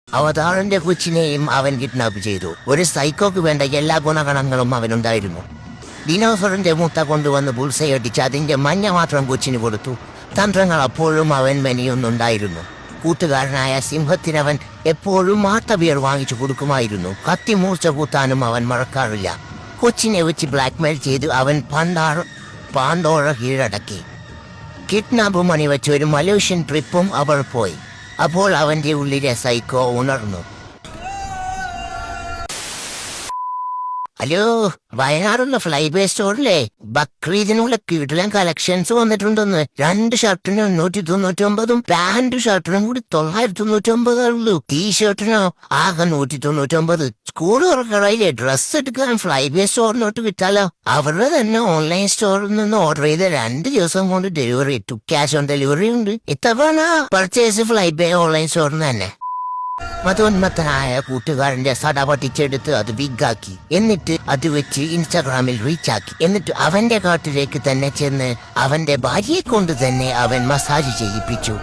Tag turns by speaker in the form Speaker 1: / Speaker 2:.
Speaker 1: അവതാറിന്റെ കൊച്ചിനെയും അവൻ കിഡ്നാപ്പ് ചെയ്തു. ഒരു സൈക്കോക്ക് വേണ്ട എല്ലാ ഗുണഗണങ്ങളും അവനുണ്ടായിരുന്നു. ഡിനോസറിന്റെ മുട്ട കൊണ്ടുവന്ന് ബുൾസയടിച്ച് അതിന്റെ മഞ്ഞ മാത്രം കൊച്ചിന് കൊടുത്തു. തന്ത്രങ്ങൾ അപ്പോഴും അവൻ മെനിയുന്നുണ്ടായിരുന്നു. കൂട്ടുകാരനായ സിംഹത്തിനവൻ എപ്പോഴും മാട്ടബിയർ വാങ്ങിച്ചു കൊടുക്കുമായിരുന്നു. കത്തി മൂർച്ച കൂത്താനും അവൻ മറക്കാറില്ല. കൊച്ചിനെ വെച്ച് ബ്ലാക്ക്മെയിൽ ചെയ്ത് അവൻ പാണ്ടോറ കീഴടക്കി. കിഡ്നാപ്പ് മണി വെച്ച് ഒരു മലേഷ്യൻ ട്രിപ്പും അവർ പോയി. അപ്പോൾ അവന്റെ ഉള്ളിലെ സൈക്കോ ഉണർന്നു. ഹലോ, വയനാടുള്ള ഫ്ലൈബേ സ്റ്റോറിലെ ബക്രീദിനുള്ള കിടിലൻ കളക്ഷൻസ് വന്നിട്ടുണ്ടെന്ന്. 2 ഷർട്ടിന് 899, പാന്റ് ഷർട്ടിനും കൂടി 999 ഉള്ളൂ. ടീഷർട്ടിനോ ആകെ 199. സ്കൂൾ തുറക്കറയിലെ ഡ്രസ് എടുക്കാൻ ഫ്ലൈബേ സ്റ്റോറിലോട്ട് വിട്ടാലോ? അവരുടെ തന്നെ ഓൺലൈൻ സ്റ്റോറിൽ നിന്ന് ഓർഡർ ചെയ്ത 2 ദിവസം കൊണ്ട് ഡെലിവറി ഇട്ടു. ക്യാഷ് ഓൺ ഡെലിവറി ഉണ്ട്. ഇത്തവണ പർച്ചേസ് ഫ്ലൈബേ ഓൺലൈൻ സ്റ്റോറിൽ തന്നെ. മതോന്മത്തനായ കൂട്ടുകാരന്റെ സട പറ്റിച്ചെടുത്ത് അത് ബിഗാക്കി. എന്നിട്ട് അത് വെച്ച് ഇൻസ്റ്റാഗ്രാമിൽ റീച്ചാക്കി. എന്നിട്ട് അവന്റെ കാട്ടിലേക്ക് തന്നെ ചെന്ന് അവന്റെ ഭാര്യയെ കൊണ്ട് തന്നെ അവൻ മസാജ് ചെയ്യിപ്പിച്ചു.